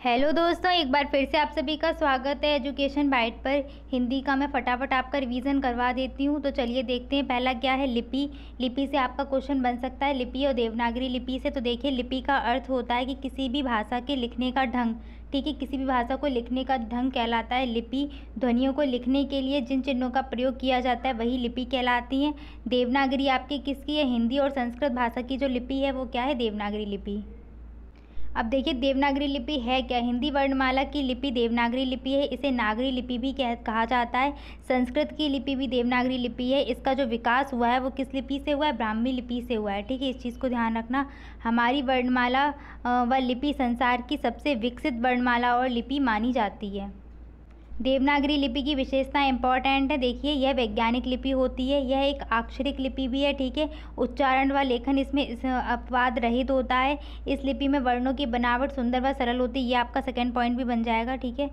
Hello दोस्तों, एक बार फिर से आप सभी का स्वागत है एजुकेशन बाइट पर। हिंदी का मैं फटाफट आपका रिवीजन करवा देती हूँ। तो चलिए देखते हैं, पहला क्या है लिपि। लिपि से आपका क्वेश्चन बन सकता है, लिपि और देवनागरी लिपि से। तो देखिए, लिपि का अर्थ होता है कि किसी भी भाषा के लिखने का ढंग। ठीक है, किसी भी भाषा को लिखने का ढंग कहलाता है लिपि। ध्वनियों को लिखने के लिए जिन चिन्हों का प्रयोग किया जाता है वही लिपि कहलाती है। देवनागरी आपकी किसकी है? हिंदी और संस्कृत भाषा की जो लिपि है वो क्या है? देवनागरी लिपि। अब देखिए, देवनागरी लिपि है क्या? हिंदी वर्णमाला की लिपि देवनागरी लिपि है। इसे नागरी लिपि भी कहा जाता है। संस्कृत की लिपि भी देवनागरी लिपि है। इसका जो विकास हुआ है वो किस लिपि से हुआ है? ब्राह्मी लिपि से हुआ है। ठीक है, इस चीज़ को ध्यान रखना। हमारी वर्णमाला व लिपि संसार की सबसे विकसित वर्णमाला और लिपि मानी जाती है। देवनागरी लिपि की विशेषता इंपॉर्टेंट है। देखिए, यह वैज्ञानिक लिपि होती है। यह एक अक्षरिक लिपि भी है। ठीक है, उच्चारण व लेखन इसमें अपवाद रहित होता है। इस लिपि में वर्णों की बनावट सुंदर व सरल होती है। ये आपका सेकंड पॉइंट भी बन जाएगा। ठीक है,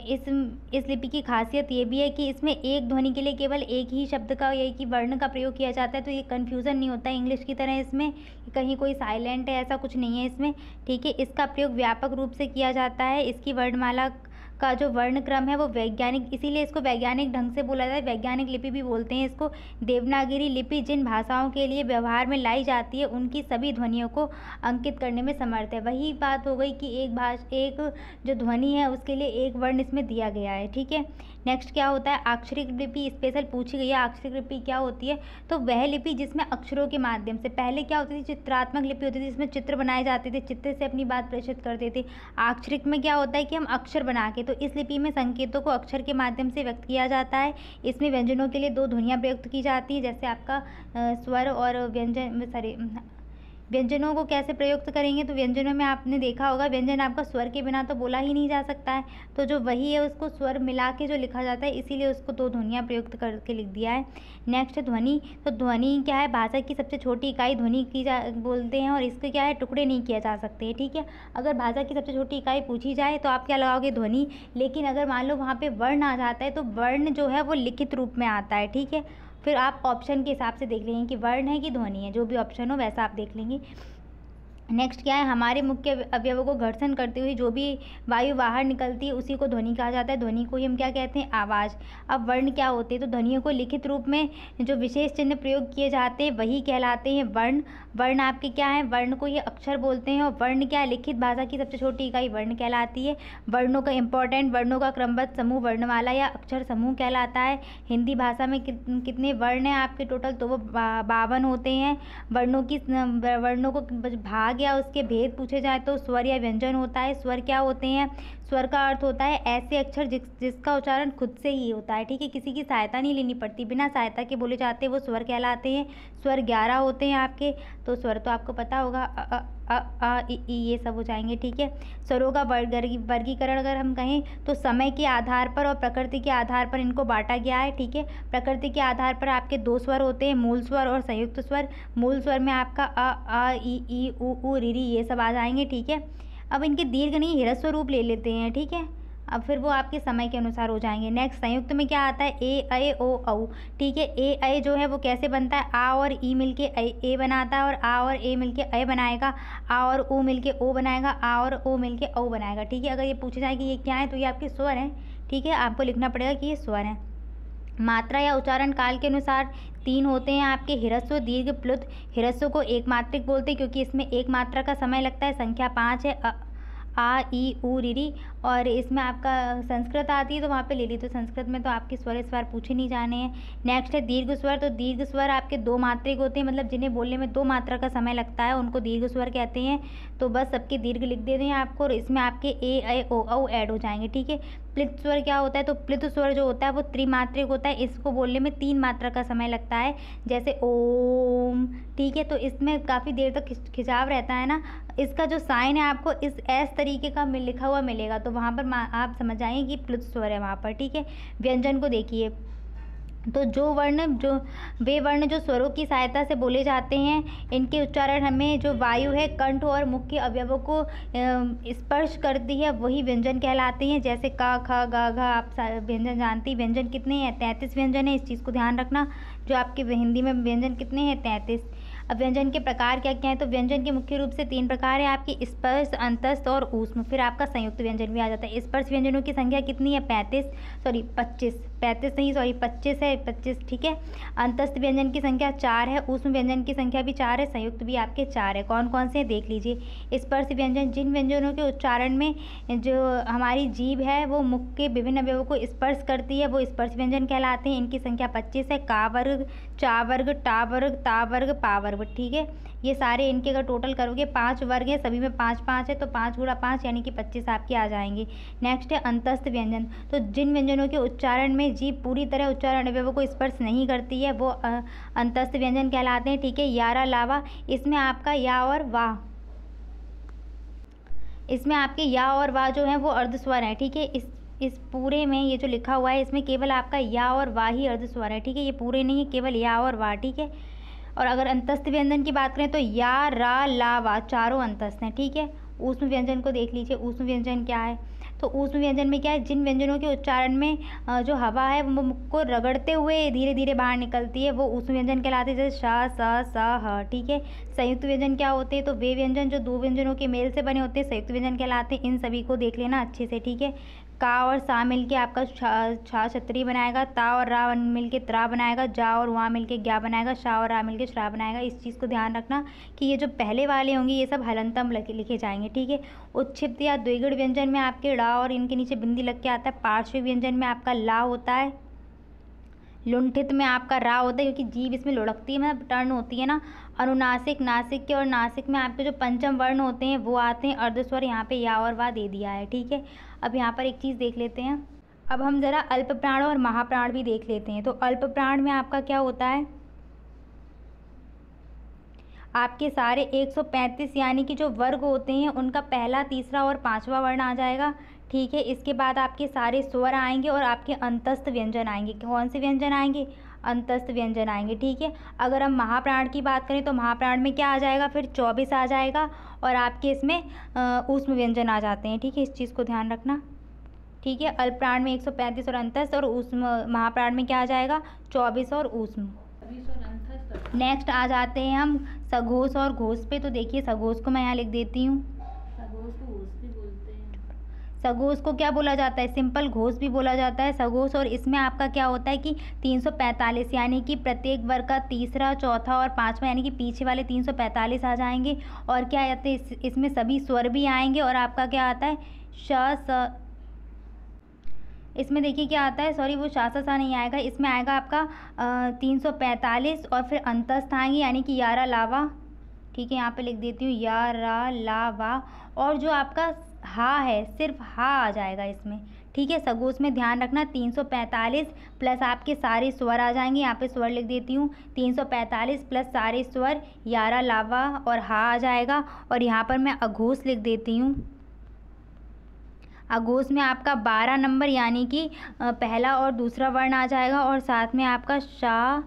इस लिपि की खासियत ये भी है कि इसमें एक ध्वनि के लिए केवल एक ही शब्द का, एक ही वर्ण का प्रयोग किया जाता है। तो ये कन्फ्यूज़न नहीं होता है इंग्लिश की तरह इसमें, कहीं कोई साइलेंट है, ऐसा कुछ नहीं है इसमें। ठीक है, इसका प्रयोग व्यापक रूप से किया जाता है। इसकी वर्णमाला का जो वर्ण क्रम है वो वैज्ञानिक, इसीलिए इसको वैज्ञानिक ढंग से बोला जाता है। वैज्ञानिक लिपि भी बोलते हैं इसको। देवनागरी लिपि जिन भाषाओं के लिए व्यवहार में लाई जाती है उनकी सभी ध्वनियों को अंकित करने में समर्थ है। वही बात हो गई कि एक जो ध्वनि है उसके लिए एक वर्ण इसमें दिया गया है। ठीक है, नेक्स्ट क्या होता है? अक्षरिक लिपि स्पेशल पूछी गई है। अक्षरिक लिपि क्या होती है? तो वह लिपि जिसमें अक्षरों के माध्यम से, पहले क्या होती थी? चित्रात्मक लिपि होती थी, जिसमें चित्र बनाए जाते थे, चित्र से अपनी बात प्रेषित करते थे। अक्षरिक में क्या होता है कि हम अक्षर बना के, तो इस लिपि में संकेतों को अक्षर के माध्यम से व्यक्त किया जाता है। इसमें व्यंजनों के लिए दो ध्वनियाँ प्रयुक्त की जाती हैं, जैसे आपका स्वर और व्यंजनों को कैसे प्रयुक्त करेंगे? तो व्यंजनों में आपने देखा होगा, व्यंजन आपका स्वर के बिना तो बोला ही नहीं जा सकता है। तो जो वही है उसको स्वर मिला के जो लिखा जाता है, इसीलिए उसको दो ध्वनियाँ प्रयुक्त करके लिख दिया है। नेक्स्ट ध्वनि। तो ध्वनि क्या है? भाषा की सबसे छोटी इकाई ध्वनि बोलते हैं, और इसके क्या है? टुकड़े नहीं किए जा सकते। ठीक है, अगर भाषा की सबसे छोटी इकाई पूछी जाए तो आप क्या लगाओगे? ध्वनि। लेकिन अगर मान लो वहाँ पे वर्ण आ जाता है तो वर्ण जो है वो लिखित रूप में आता है। ठीक है, फिर आप ऑप्शन के हिसाब से देख लेंगे कि वर्ण है कि ध्वनि है, जो भी ऑप्शन हो वैसा आप देख लेंगे। नेक्स्ट क्या है? हमारे मुख्य अवयवों को घर्षण करते हुए जो भी वायु बाहर निकलती है उसी को ध्वनि कहा जाता है। ध्वनि को ही हम क्या कहते हैं? आवाज़। अब वर्ण क्या होते हैं? तो ध्वनियों को लिखित रूप में जो विशेष चिन्ह प्रयोग किए जाते हैं वही कहलाते हैं वर्ण। वर्ण आपके क्या है? वर्ण को ही अक्षर बोलते हैं। और वर्ण क्या है? लिखित भाषा की सबसे छोटी इकाई वर्ण कहलाती है। वर्णों का इंपॉर्टेंट, वर्णों का क्रमबद्ध समूह वर्णमाला या अक्षर समूह कहलाता है। हिंदी भाषा में कितने वर्ण हैं आपके टोटल? तो वो 52 होते हैं। वर्णों को भाग या उसके भेद पूछे जाए तो स्वर या व्यंजन होता है। स्वर क्या होते हैं? स्वर का अर्थ होता है ऐसे अक्षर जिसका उच्चारण खुद से ही होता है। ठीक है, किसी की सहायता नहीं लेनी पड़ती, बिना सहायता के बोले जाते हैं वो स्वर कहलाते हैं। स्वर 11 होते हैं आपके। तो स्वर तो आपको पता होगा, अ इ ये सब हो जाएंगे। ठीक है, स्वरों का वर्गीकरण अगर हम कहें तो समय के आधार पर और प्रकृति के आधार पर इनको बांटा गया है। ठीक है, प्रकृति के आधार पर आपके दो स्वर होते हैं, मूल स्वर और संयुक्त स्वर। मूल स्वर में आपका अ इ उ रि ये सब आ जाएंगे। ठीक है, अब इनके दीर्घ नहीं ह्रस्व रूप ले लेते हैं। ठीक है, अब फिर वो आपके समय के अनुसार हो जाएंगे। नेक्स्ट संयुक्त में क्या आता है? ए ऐ ओ औ। ठीक है, ए ऐ जो है वो कैसे बनता है? आ और ई मिलके ए बनाता है, और आ और ए मिलके ऐ बनाएगा। आ और ओ मिलके ओ बनाएगा। आ और ओ मिलके औ बनाएगा। ठीक है, अगर ये पूछा जाए कि ये क्या है तो ये आपके स्वर हैं। ठीक है, आपको लिखना पड़ेगा कि ये स्वर हैं। मात्रा या उच्चारण काल के अनुसार 3 होते हैं आपके, ह्रस्व, दीर्घ, प्लुत। ह्रस्व को एक मात्रिक बोलते हैं क्योंकि इसमें एक मात्रा का समय लगता है। संख्या 5 है, आ ई उ रि। और इसमें आपका संस्कृत आती है तो वहाँ पे ले ली, तो संस्कृत में तो आपके स्वर इस बार पूछे नहीं जाने हैं। नेक्स्ट है दीर्घ स्वर। तो दीर्घ स्वर आपके 2 मात्रिक होते हैं, मतलब जिन्हें बोलने में 2 मात्रा का समय लगता है उनको दीर्घ स्वर कहते हैं। तो बस सबके दीर्घ लिख देते हैं आपको, और इसमें आपके ए ऐ ओ औ ऐड हो जाएंगे। ठीक है, प्लित स्वर क्या होता है? तो प्लित स्वर जो होता है वो त्रिमात्रिक होता है। इसको बोलने में 3 मात्रा का समय लगता है, जैसे ओम। ठीक है, तो इसमें काफ़ी देर तक खिंचाव रहता है ना। इसका जो साइन है आपको इस एस तरीके का लिखा हुआ मिलेगा, तो वहाँ पर आप समझ जाएंगे कि प्लुत स्वर है वहाँ पर। ठीक है, व्यंजन को देखिए। तो वे वर्ण जो स्वरों की सहायता से बोले जाते हैं, इनके उच्चारण हमें जो वायु है कंठ और मुख के अवयवों को स्पर्श करती है, वही व्यंजन कहलाते हैं। जैसे क ख ग घ, आप व्यंजन जानती। व्यंजन कितने हैं? 33 व्यंजन है, इस चीज़ को ध्यान रखना। जो आपके हिंदी में व्यंजन कितने हैं? 33। अब व्यंजन के प्रकार क्या क्या है, तो व्यंजन के मुख्य रूप से 3 प्रकार है आपकी, स्पर्श, अंतस्थ और ऊष्म। फिर आपका संयुक्त व्यंजन भी आ जाता है। स्पर्श व्यंजनों की संख्या कितनी है, 25 है, 25, ठीक है। अंतस्थ व्यंजन की संख्या 4 है, ऊष्म व्यंजन की संख्या भी 4 है, संयुक्त भी आपके 4 है। कौन कौन से देख लीजिए। स्पर्श व्यंजन, जिन व्यंजनों के उच्चारण में जो हमारी जीभ है वो मुख के विभिन्न अवयवों को स्पर्श करती है वो स्पर्श व्यंजन कहलाते हैं। इनकी संख्या 25 है। का वर्ग, चा वर्ग, टा वर्ग, ता वर्ग, पा वर्ग, ठीक है। ये सारे इनके अगर टोटल करोगे 5 वर्ग है, सभी में 5 5 है, तो 5 गुणा 5 यानी कि 25 आपके आ जाएंगे। नेक्स्ट है अंतस्थ व्यंजन, तो जिन व्यंजनों के उच्चारण में जीभ पूरी तरह उच्चारण अवयवों को स्पर्श नहीं करती है वो अंतस्थ व्यंजन कहलाते हैं, ठीक है। यारा लावा, इसमें आपका या और वाह, इसमें आपके या और वाह जो है वो अर्धस्वर है, ठीक है। इस पूरे में ये जो लिखा हुआ है इसमें केवल आपका या और वाह ही अर्धस्वर है, ठीक है। ये पूरे नहीं है, केवल या और वाह, ठीक है। और अगर अंतस्थ व्यंजन की बात करें तो या, रा, ला, वा चारों अंतस्थ हैं, ठीक है। ऊष्म व्यंजन को देख लीजिए। ऊष्म व्यंजन क्या है, तो ऊष्म व्यंजन में क्या है, जिन व्यंजनों के उच्चारण में जो हवा है वो मुख को रगड़ते हुए धीरे धीरे बाहर निकलती है वो ऊष्म व्यंजन कहलाते हैं, जैसे शा, सा, ह, ठीक है। संयुक्त व्यंजन क्या होते हैं, तो वे व्यंजन जो 2 व्यंजनों के मेल से बने होते हैं संयुक्त व्यंजन कहलाते हैं। इन सभी को देख लेना अच्छे से, ठीक है। का और सा मिल के आपका छा छतरी बनाएगा, ता और रा मिल के त्रा बनाएगा, जा और वहाँ मिल के ज्ञा बनाएगा, शा और रा मिल के श्रा बनाएगा। इस चीज़ को ध्यान रखना कि ये जो पहले वाले होंगे ये सब हलंतम लिखे जाएंगे, ठीक है। उत्क्षिप्त या द्विगुण व्यंजन में आपके ड़ा और इनके नीचे बिंदी लग के आता है। पार्श्व व्यंजन में आपका ला होता है। लुंठित में आपका रा होता है, क्योंकि जीभ इसमें लुढ़कती है, मतलब टर्न होती है ना। अनुनासिक, नासिक के और नासिक में आपके जो पंचम वर्ण होते हैं वो आते हैं अर्धस्वर। यहाँ पे या और वाह दे दिया है, ठीक है। अब यहाँ पर एक चीज़ देख लेते हैं। अब हम ज़रा अल्प प्राण और महाप्राण भी देख लेते हैं। तो अल्प प्राण में आपका क्या होता है, आपके सारे 135 यानी कि जो वर्ग होते हैं उनका पहला, तीसरा और 5वां वर्ण आ जाएगा, ठीक है। इसके बाद आपके सारे स्वर आएंगे और आपके अंतस्थ व्यंजन आएंगे। कौन से व्यंजन आएंगे, अंतस्थ व्यंजन आएंगे, ठीक है। अगर हम महाप्राण की बात करें तो महाप्राण में क्या आ जाएगा, फिर 24 आ जाएगा और आपके इसमें ऊष्म व्यंजन आ जाते हैं, ठीक है। इस चीज़ को ध्यान रखना, ठीक है। अल्प प्राण में 135 और अंतस्थ, और ऊष्म महाप्राण में क्या आ जाएगा, 24 और ऊष्म। नेक्स्ट आ जाते हैं हम सघोष और घोष पे। तो देखिए सघोष को मैं यहाँ लिख देती हूँ। सघोष को क्या बोला जाता है, सिंपल घोष भी बोला जाता है सघोष। और इसमें आपका क्या होता है कि 345 यानी कि प्रत्येक वर्ग का तीसरा, चौथा और 5वां यानी कि पीछे वाले 345 आ जाएंगे। और क्या आते हैं इसमें सभी स्वर भी आएंगे और आपका क्या आता है श, स, इसमें देखिए क्या आता है, सॉरी वो शासा सा नहीं आएगा, इसमें आएगा आपका 345 और फिर अंतस्थ आएंगे यानी कि यारा लावा, ठीक है। यहाँ पे लिख देती हूँ यारा लावा। और जो आपका हा है सिर्फ हा आ जाएगा इसमें, ठीक है। सघोष में ध्यान रखना 345 प्लस आपके सारे स्वर आ जाएंगे। यहाँ पे स्वर लिख देती हूँ 345 प्लस सारे स्वर, यारा लावा और हा आ जाएगा। और यहाँ पर मैं अघोष लिख देती हूँ। अघोष में आपका 12 नंबर यानी कि पहला और दूसरा वर्ण आ जाएगा और साथ में आपका शा,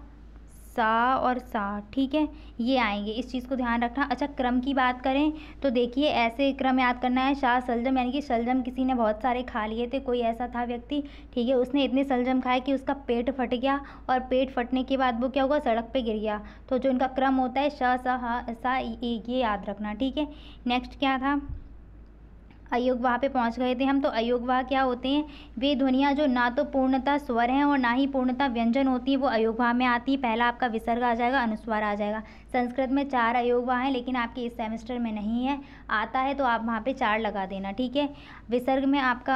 सा और सा, ठीक है, ये आएंगे। इस चीज़ को ध्यान रखना। अच्छा क्रम की बात करें तो देखिए ऐसे क्रम याद करना है। शाह सलजम यानी कि सलजम किसी ने बहुत सारे खा लिए थे। कोई ऐसा था व्यक्ति, ठीक है, उसने इतने सलजम खाए कि उसका पेट फट गया और पेट फटने के बाद वो क्या हुआ, सड़क पे गिर गया। तो जो इनका क्रम होता है शाह, सा, हा, सा, ये याद रखना, ठीक है। नेक्स्ट क्या था, अयोगवाह पे पहुंच गए थे हम। तो अयोगवाह क्या होते हैं, वे ध्वनियाँ जो ना तो पूर्णतः स्वर हैं और ना ही पूर्णतः व्यंजन होती हैं वो अयोगवाह में आती है। पहला आपका विसर्ग आ जाएगा, अनुस्वार आ जाएगा। संस्कृत में 4 अयोगवाह हैं लेकिन आपके इस सेमेस्टर में नहीं है, आता है तो आप वहाँ पे 4 लगा देना, ठीक है। विसर्ग में आपका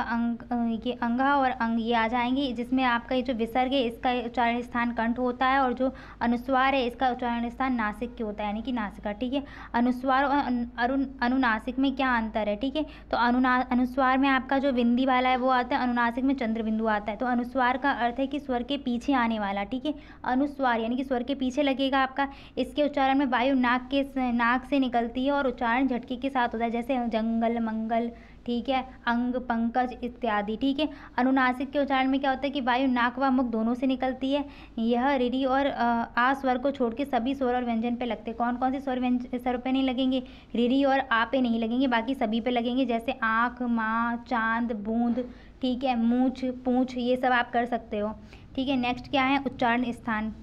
ये अंगा और अंग ये आ जाएंगे, जिसमें आपका ये जो विसर्ग है इसका उच्चारण स्थान कंठ होता है और जो अनुस्वार है इसका उच्चारण स्थान नासिक के होता है यानी कि नासिका, ठीक है। अनुस्वार और अनुनासिक में क्या अंतर है, ठीक है। तो अनुस्वार में आपका जो बिंदी वाला है वो आता है, अनुनासिक में चंद्र बिंदु आता है। तो अनुस्वार का अर्थ है कि स्वर के पीछे आने वाला, ठीक है। अनुस्वार यानी कि स्वर के पीछे लगेगा आपका। इसके उच्चारण में वायु नाक से निकलती है और उच्चारण झटके के साथ होता है, जैसे जंगल, मंगल, ठीक है, अंग, पंकज इत्यादि, ठीक है। अनुनासिक के उच्चारण में क्या होता है कि वायु नाक व मुख दोनों से निकलती है। यह रिरी और आ स्वर को छोड़ के सभी स्वर और व्यंजन पे लगते हैं। कौन कौन से स्वर पे नहीं लगेंगे, रिरी और आ पे नहीं लगेंगे, बाकी सभी पे लगेंगे, जैसे आँख, माँ, चांद, बूंद, ठीक है, मूछ, पूँछ, ये सब आप कर सकते हो, ठीक है। नेक्स्ट क्या है, उच्चारण स्थान।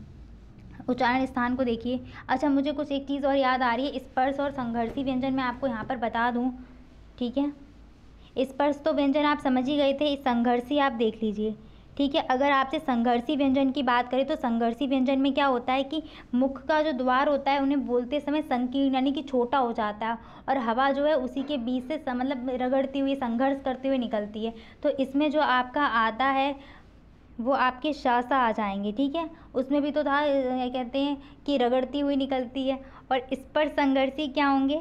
उच्चारण स्थान को देखिए। अच्छा, मुझे कुछ एक चीज़ और याद आ रही है, स्पर्श और संघर्षी व्यंजन मैं आपको यहाँ पर बता दूँ, ठीक है। स्पर्श तो व्यंजन आप समझ ही गए थे, इस संघर्षी आप देख लीजिए, ठीक है। अगर आपसे संघर्षी व्यंजन की बात करें तो संघर्षी व्यंजन में क्या होता है कि मुख का जो द्वार होता है उन्हें बोलते समय संकीर्ण यानी कि छोटा हो जाता है और हवा जो है उसी के बीच से मतलब रगड़ती हुई, संघर्ष करते हुए निकलती है। तो इसमें जो आपका आता है वो आपके शासा आ जाएंगे, ठीक है। उसमें भी तो था, कहते हैं कि रगड़ती हुई निकलती है। और स्पर्श संघर्षी क्या होंगे?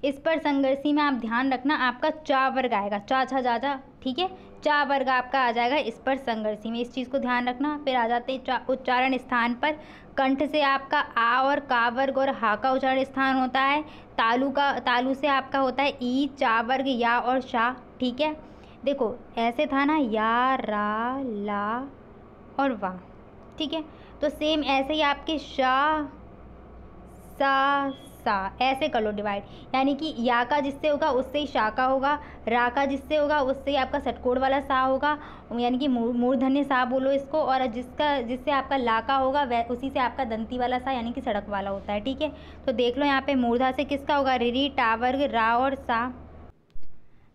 इस पर संघर्षी में आप ध्यान रखना, आपका चा वर्ग आएगा, चा छा जा जा, ठीक है। चा वर्ग आपका आ जाएगा इस पर संघर्षी में, इस चीज़ को ध्यान रखना। फिर आ जाते हैं उच्चारण स्थान पर। कंठ से आपका आ और का वर्ग और हा का उच्चारण स्थान होता है। तालु से आपका होता है ई, चा वर्ग, या और शा, ठीक है। देखो ऐसे था ना, या, रा, ला और वा, ठीक है। तो सेम ऐसे ही आपके शा, सा, सा ऐसे कर लो डिवाइड, यानी कि या का जिससे होगा उससे ही शा का होगा, रा का जिससे होगा उससे ही आपका षटकोण वाला सा होगा, यानी कि मूर्धन्य सा बोलो इसको, और जिससे आपका ला का होगा वह उसी से आपका दंती वाला सा यानी कि सड़क वाला होता है, ठीक है। तो देख लो यहाँ पे मूर्धा से किसका होगा, री, टा वर्ग, रा और सा।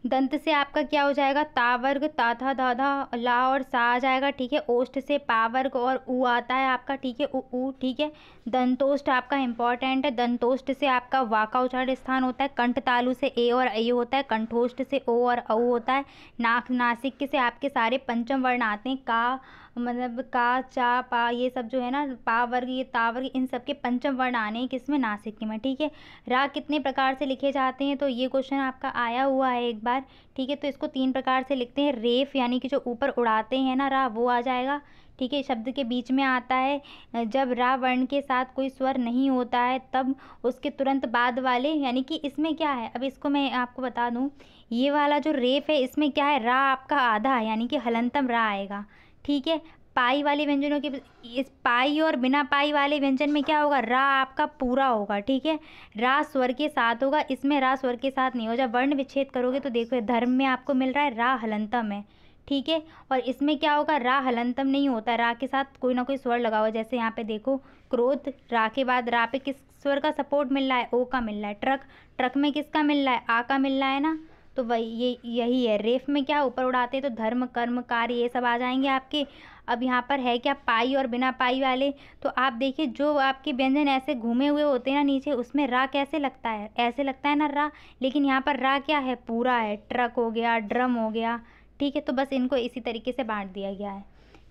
दंत से आपका क्या हो जाएगा, ता वर्ग, ता था, धा धा, ला और सा आ जाएगा, ठीक है। ओष्ठ से पा वर्ग और ऊ आता है आपका, ठीक है, ऊ, ठीक है। दंतोष्ठ आपका इंपॉर्टेंट है, दंतोष्ठ से आपका वा का उच्चारण स्थान होता है। कंठ तालु से ए और ऐ होता है, कंठोष्ठ से ओ और औ होता है। नासिक से आपके सारे पंचम वर्ण आते हैं, का मतलब का, चा, पा, ये सब जो है ना, पा वर्ग, ये ता वर्ग, इन सब के पंचम वर्ण आने हैं किसमें, नासिक में, ठीक है। रा कितने प्रकार से लिखे जाते हैं, तो ये क्वेश्चन आपका आया हुआ है एक बार, ठीक है। तो इसको 3 प्रकार से लिखते हैं। रेफ यानी कि जो ऊपर उड़ाते हैं ना रा, वो आ जाएगा, ठीक है। शब्द के बीच में आता है, जब रा वर्ण के साथ कोई स्वर नहीं होता है तब उसके तुरंत बाद वाले, यानी कि इसमें क्या है, अब इसको मैं आपको बता दूं, ये वाला जो रेफ है इसमें क्या है, रा आपका आधा है यानी कि हलंतम रा आएगा, ठीक है। पाई वाले व्यंजनों के, इस पाई और बिना पाई वाले व्यंजन में क्या होगा, रा आपका पूरा होगा, ठीक है। रा स्वर के साथ होगा, इसमें रा स्वर के साथ नहीं हो। जब वर्ण विच्छेद करोगे तो देखो धर्म में आपको मिल रहा है रा हलंतम है, ठीक है। और इसमें क्या होगा, रा हलंतम नहीं होता, रा के साथ कोई ना कोई स्वर लगा हुआ, जैसे यहाँ पे देखो क्रोध, रा के बाद रा पे किस स्वर का सपोर्ट मिल रहा है, ओ का मिल रहा है। ट्रक में किसका मिल रहा है, आ का मिल रहा है ना, तो वही यही है। रेफ में क्या ऊपर उड़ाते तो धर्म, कर्म, कार्य ये सब आ जाएंगे आपके। अब यहाँ पर है क्या, पाई और बिना पाई वाले, तो आप देखिए जो आपके व्यंजन ऐसे घूमे हुए होते हैं ना नीचे, उसमें रा कैसे लगता है, ऐसे लगता है ना रा, लेकिन यहाँ पर रा क्या है, पूरा है। ट्रक हो गया, ड्रम हो गया, ठीक है। तो बस इनको इसी तरीके से बांट दिया गया है,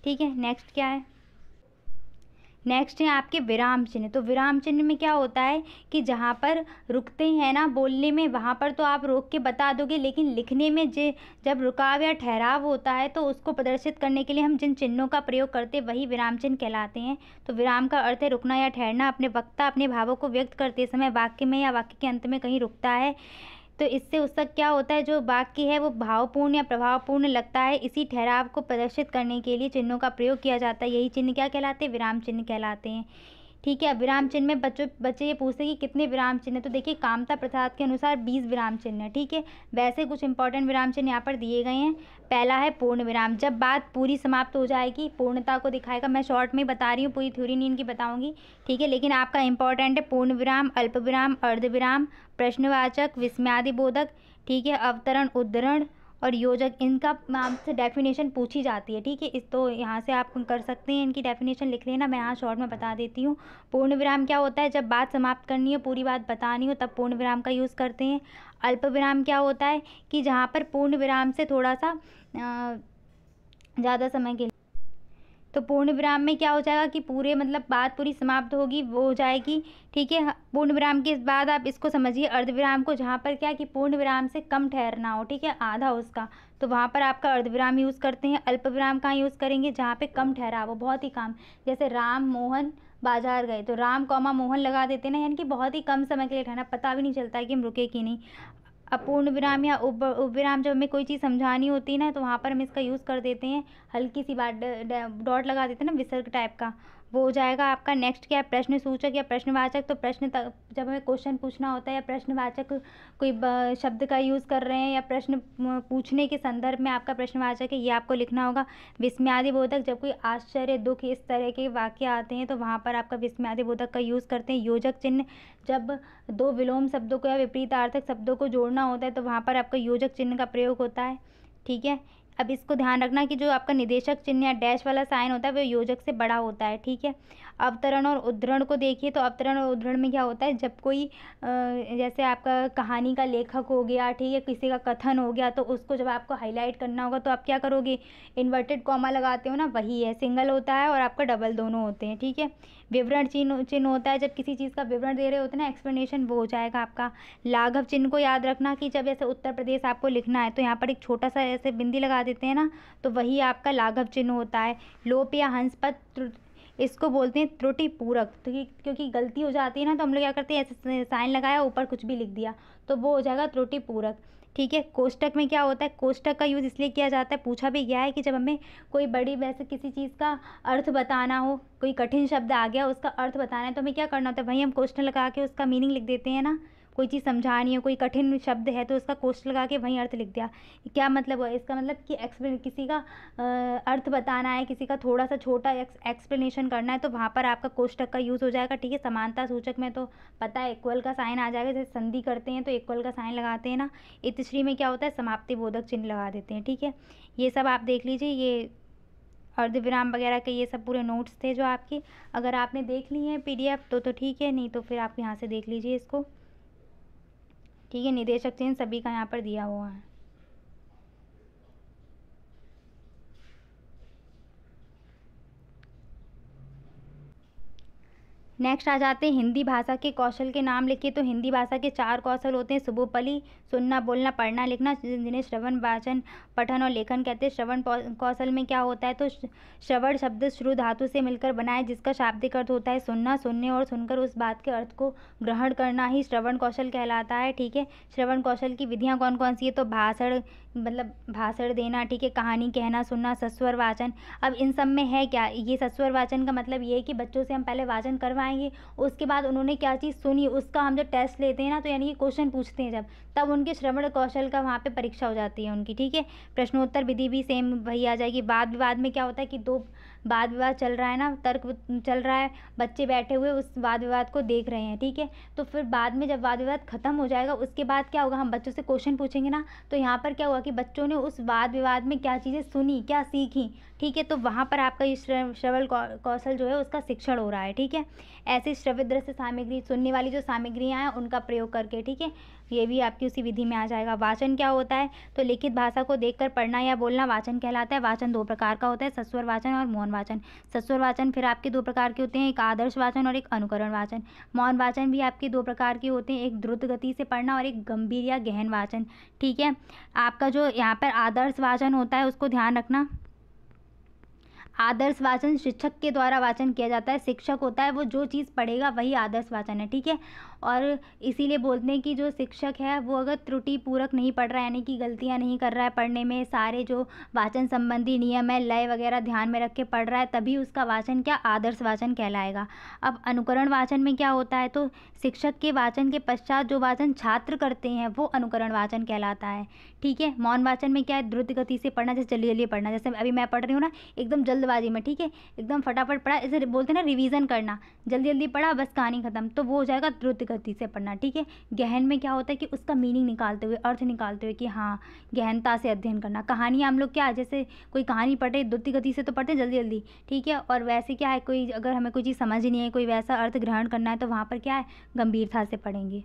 ठीक है। नेक्स्ट क्या है, नेक्स्ट है आपके विराम चिन्ह। तो विराम चिन्ह में क्या होता है कि जहाँ पर रुकते हैं ना बोलने में, वहाँ पर तो आप रोक के बता दोगे, लेकिन लिखने में जब रुकाव या ठहराव होता है तो उसको प्रदर्शित करने के लिए हम जिन चिन्हों का प्रयोग करते हैं वही विराम चिन्ह कहलाते हैं। तो विराम का अर्थ है रुकना या ठहरना। अपने वक्ता अपने भावों को व्यक्त करते समय वाक्य में या वाक्य के अंत में कहीं रुकता है तो इससे उसका क्या होता है, जो वाक्य है वो भावपूर्ण या प्रभावपूर्ण लगता है। इसी ठहराव को प्रदर्शित करने के लिए चिन्हों का प्रयोग किया जाता है। यही चिन्ह क्या कहलाते हैं, विराम चिन्ह कहलाते हैं, ठीक है। विराम चिन्ह में बच्चे ये पूछते हैं कि कितने विराम चिन्ह है, तो देखिए कामता प्रसाद के अनुसार 20 विराम चिन्ह है, ठीक है। वैसे कुछ इंपॉर्टेंट विराम चिन्ह यहाँ पर दिए गए हैं। पहला है पूर्ण विराम, जब बात पूरी समाप्त हो जाएगी, पूर्णता को दिखाएगा। मैं शॉर्ट में बता रही हूँ, पूरी थ्योरी नहीं इनकी बताऊंगी, ठीक है। लेकिन आपका इंपॉर्टेंट है पूर्ण विराम, अल्प विराम, अर्ध विराम, प्रश्नवाचक, विस्मयादि बोधक, ठीक है, अवतरण, उद्धरण और योजक, इनका आपसे डेफिनेशन पूछी जाती है, ठीक है। इस तो यहाँ से आप कर सकते हैं, इनकी डेफिनेशन लिख लेना, मैं यहाँ शॉर्ट में बता देती हूँ। पूर्ण विराम क्या होता है, जब बात समाप्त करनी हो, पूरी बात बतानी हो, तब पूर्ण विराम का यूज़ करते हैं। अल्प विराम क्या होता है कि जहाँ पर पूर्ण विराम से थोड़ा सा ज़्यादा समय के लिए, तो पूर्ण विराम में क्या हो जाएगा कि पूरे मतलब बात पूरी समाप्त होगी वो हो जाएगी, ठीक है। पूर्ण विराम के बाद आप इसको समझिए अर्धविराम को, जहाँ पर क्या कि पूर्ण विराम से कम ठहरना हो, ठीक है, आधा उसका, तो वहाँ पर आपका अर्धविराम यूज़ करते हैं। अल्प विराम कहाँ यूज़ करेंगे, जहाँ पे कम ठहराव हो, बहुत ही कम, जैसे राम मोहन बाजार गए तो राम कॉमा मोहन लगा देते हैं ना, यानी कि बहुत ही कम समय के लिए ठहरना, पता भी नहीं चलता है कि हम रुके कि नहीं। अपूर्ण विराम या उपविराम, जब हमें कोई चीज़ समझानी होती है ना तो वहाँ पर हम इसका यूज़ कर देते हैं, हल्की सी बात डॉट लगा देते हैं ना, विसर्ग टाइप का, वो हो जाएगा आपका। नेक्स्ट क्या है, प्रश्न सूचक या प्रश्नवाचक। तो प्रश्न जब हमें क्वेश्चन पूछना होता है या प्रश्नवाचक कोई शब्द का यूज़ कर रहे हैं या प्रश्न पूछने के संदर्भ में आपका प्रश्नवाचक है, ये आपको लिखना होगा। विस्मयादिबोधक, जब कोई आश्चर्य, दुख, इस तरह के वाक्य आते हैं तो वहाँ पर आपका विस्मयादिबोधक का यूज़ करते हैं। योजक चिन्ह, जब दो विलोम शब्दों को या विपरीतार्थक शब्दों को जोड़ना होता है तो वहाँ पर आपका योजक चिन्ह का प्रयोग होता है। ठीक है, अब इसको ध्यान रखना कि जो आपका निदेशक चिन्ह या डैश वाला साइन होता है वो योजक से बड़ा होता है। ठीक है, अवतरण और उद्धरण को देखिए। तो अवतरण और उद्धरण में क्या होता है, जब कोई जैसे आपका कहानी का लेखक हो गया, ठीक है, किसी का कथन हो गया, तो उसको जब आपको हाईलाइट करना होगा तो आप क्या करोगे, इन्वर्टेड कॉमा लगाते हो ना, वही है। सिंगल होता है और आपका डबल दोनों होते हैं। ठीक है, विवरण चिन्ह होता है, जब किसी चीज़ का विवरण दे रहे होते हैं ना, एक्सप्लेनेशन, वो हो जाएगा आपका। लाघव चिन्ह को याद रखना कि जब ऐसे उत्तर प्रदेश आपको लिखना है तो यहाँ पर एक छोटा सा ऐसे बिंदी लगा देते हैं ना, तो वही आपका लाघव चिन्ह होता है। लोप या हंस पद, इसको बोलते हैं त्रुटि पूरक, तो क्योंकि गलती हो जाती है ना तो हम लोग क्या करते हैं, ऐसे साइन लगाया, ऊपर कुछ भी लिख दिया, तो वो हो जाएगा त्रुटि पूरक। ठीक है, कोष्टक में क्या होता है, कोष्टक का यूज़ इसलिए किया जाता है, पूछा भी गया है कि जब हमें कोई बड़ी वैसे किसी चीज़ का अर्थ बताना हो, कोई कठिन शब्द आ गया, उसका अर्थ बताना है तो हमें क्या करना होता है, वहीं हम कोष्टक लगा के उसका मीनिंग लिख देते हैं ना। कोई चीज़ समझानी हो, कोई कठिन शब्द है तो उसका कोष्टक लगा के वहीं अर्थ लिख दिया। क्या मतलब हुआ इसका, मतलब कि किसी का अर्थ बताना है, किसी का थोड़ा सा छोटा एक्सप्लेनेशन करना है तो वहाँ पर आपका कोष्टक का यूज़ हो जाएगा। ठीक है, समानता सूचक में तो पता है इक्वल का साइन आ जाएगा, जैसे संधि करते हैं तो इक्वल का साइन लगाते हैं ना। इतश्री में क्या होता है, समाप्ति बोधक चिन्ह लगा देते हैं। ठीक है, ये सब आप देख लीजिए, ये अर्धविराम वगैरह के ये सब पूरे नोट्स थे जो आपके, अगर आपने देख लिए हैं PDF तो ठीक है, नहीं तो फिर आप यहाँ से देख लीजिए इसको। ठीक है, निदेशक चिन्ह सभी का यहाँ पर दिया हुआ है। नेक्स्ट आ जाते हैं हिंदी भाषा के कौशल के नाम लिखिए। तो हिंदी भाषा के 4 कौशल होते हैं, सुबोपली, सुनना, बोलना, पढ़ना, लिखना, जिन्हें श्रवण, वाचन, पठन और लेखन कहते हैं। श्रवण कौशल में क्या होता है, तो श्रवण शब्द श्रु धातु से मिलकर बना है, जिसका शाब्दिक अर्थ होता है सुनना, सुनने और सुनकर उस बात के अर्थ को ग्रहण करना ही श्रवण कौशल कहलाता है। ठीक है, श्रवण कौशल की विधियाँ कौन कौन सी है, तो भाषण, मतलब भाषण देना, ठीक है, कहानी कहना, सुनना, सस्वर वाचन। अब इन सब में है क्या, ये सस्वर वाचन का मतलब ये है कि बच्चों से हम पहले वाचन करवाएंगे, उसके बाद उन्होंने क्या चीज़ सुनी उसका हम जो टेस्ट लेते हैं ना, तो यानी कि क्वेश्चन पूछते हैं जब, तब उनके श्रवण कौशल का वहाँ पे परीक्षा हो जाती है उनकी। ठीक है, प्रश्नोत्तर विधि भी सेम वही आ जाएगी। वाद विवाद में क्या होता है कि दो वाद विवाद चल रहा है ना, तर्क चल रहा है, बच्चे बैठे हुए उस वाद विवाद को देख रहे हैं। ठीक है, तो फिर बाद में जब वाद विवाद खत्म हो जाएगा उसके बाद क्या होगा, हम बच्चों से क्वेश्चन पूछेंगे ना, तो यहाँ पर क्या हुआ कि बच्चों ने उस वाद विवाद में क्या चीज़ें सुनी, क्या सीखी। ठीक है, तो वहाँ पर आपका ये श्रवण कौशल जो है उसका शिक्षण हो रहा है। ठीक है, ऐसे श्रवित दृश्य सामग्री, सुनने वाली जो सामग्रियाँ हैं उनका प्रयोग करके। ठीक है, ये भी आपकी उसी विधि में आ जाएगा। वाचन क्या होता है, तो लिखित भाषा को देखकर पढ़ना या बोलना वाचन कहलाता है। वाचन 2 प्रकार का होता है, सस्वर वाचन और मौन वाचन। सस्वर वाचन फिर आपके 2 प्रकार के होते हैं, एक आदर्श वाचन और एक अनुकरण वाचन। मौन वाचन भी आपके 2 प्रकार के होते हैं, एक द्रुत गति से पढ़ना और एक गंभीर या गहन वाचन। ठीक है, आपका जो यहाँ पर आदर्श वाचन होता है उसको ध्यान रखना। आदर्श वाचन शिक्षक के द्वारा वाचन किया जाता है, शिक्षक होता है वो जो चीज़ पढ़ेगा वही आदर्श वाचन है। ठीक है, और इसीलिए बोलते हैं कि जो शिक्षक है वो अगर त्रुटि पूरक नहीं पढ़ रहा है, यानी कि गलतियां नहीं कर रहा है पढ़ने में, सारे जो वाचन संबंधी नियम है, लय वगैरह ध्यान में रख के पढ़ रहा है, तभी उसका वाचन क्या आदर्श वाचन कहलाएगा। अब अनुकरण वाचन में क्या होता है, तो शिक्षक के वाचन के पश्चात जो वाचन छात्र करते हैं वो अनुकरण वाचन कहलाता है। ठीक है, मौन वाचन में क्या है, द्रुत गति से पढ़ना, जैसे जल्दी जल्दी पढ़ना, जैसे अभी मैं पढ़ रही हूँ ना एकदम जल्दबाजी में। ठीक है, एकदम फटाफट पढ़ा, इसे बोलते हैं ना रिवीजन करना, जल्दी जल्दी पढ़ा बस कहानी खत्म, तो वो हो जाएगा द्रुत गति से पढ़ना। ठीक है, गहन में क्या होता है कि उसका मीनिंग निकालते हुए, अर्थ निकालते हुए कि हाँ गहनता से अध्ययन करना। कहानी हम लोग क्या, जैसे कोई कहानी पढ़े द्रुत गति से तो पढ़ते हैं जल्दी जल्दी। ठीक है, और वैसे क्या है, कोई अगर हमें कोई चीज़ समझ नहीं है, कोई वैसा अर्थ ग्रहण करना है तो वहाँ पर क्या है गंभीरता से पढ़ेंगे।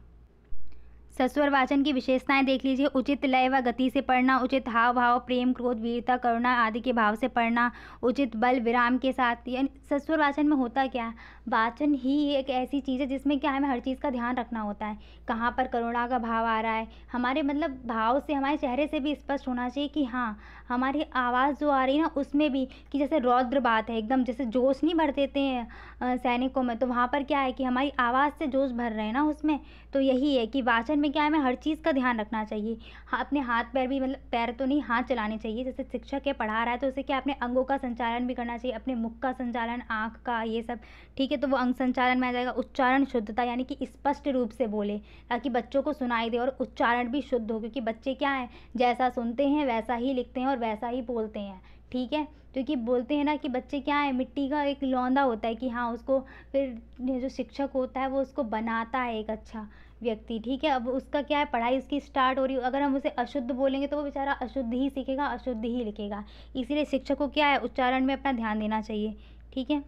सस्वर वाचन की विशेषताएं देख लीजिए। उचित लय व गति से पढ़ना, उचित हाव भाव, प्रेम, क्रोध, वीरता, करुणा आदि के भाव से पढ़ना, उचित बल विराम के साथ। यानी सस्वर वाचन में होता क्या है, वाचन ही एक ऐसी चीज़ है जिसमें क्या हमें हर चीज़ का ध्यान रखना होता है, कहाँ पर करुणा का भाव आ रहा है, हमारे मतलब भाव से, हमारे चेहरे से भी स्पष्ट होना चाहिए कि हाँ हमारी आवाज़ जो आ रही है ना उसमें भी, कि जैसे रौद्र बात है एकदम, जैसे जोश नहीं भर देते हैं सैनिकों में, तो वहाँ पर क्या है कि हमारी आवाज़ से जोश भर रहे हैं ना उसमें। तो यही है कि वाचन में में क्या है, हमें हर चीज़ का ध्यान रखना चाहिए। हाँ, अपने हाथ पैर भी, मतलब पैर तो नहीं, हाथ चलाने चाहिए। जैसे शिक्षक है, पढ़ा रहा है, तो उसे क्या अपने अंगों का संचालन भी करना चाहिए, अपने मुख का संचालन, आँख का, ये सब, ठीक है, तो वो अंग संचालन में आ जाएगा। उच्चारण शुद्धता, यानी कि स्पष्ट रूप से बोले ताकि बच्चों को सुनाई दे और उच्चारण भी शुद्ध हो, क्योंकि बच्चे क्या हैं, जैसा सुनते हैं वैसा ही लिखते हैं और वैसा ही बोलते हैं, ठीक है। क्योंकि बोलते हैं ना कि बच्चे क्या है, मिट्टी का एक लौंदा होता है कि हाँ, उसको फिर जो शिक्षक होता है वो उसको बनाता है एक अच्छा व्यक्ति, ठीक है। अब उसका क्या है, पढ़ाई उसकी स्टार्ट हो रही हो, अगर हम उसे अशुद्ध बोलेंगे तो वो बेचारा अशुद्ध ही सीखेगा, अशुद्ध ही लिखेगा। इसीलिए शिक्षक को क्या है, उच्चारण में अपना ध्यान देना चाहिए, ठीक है।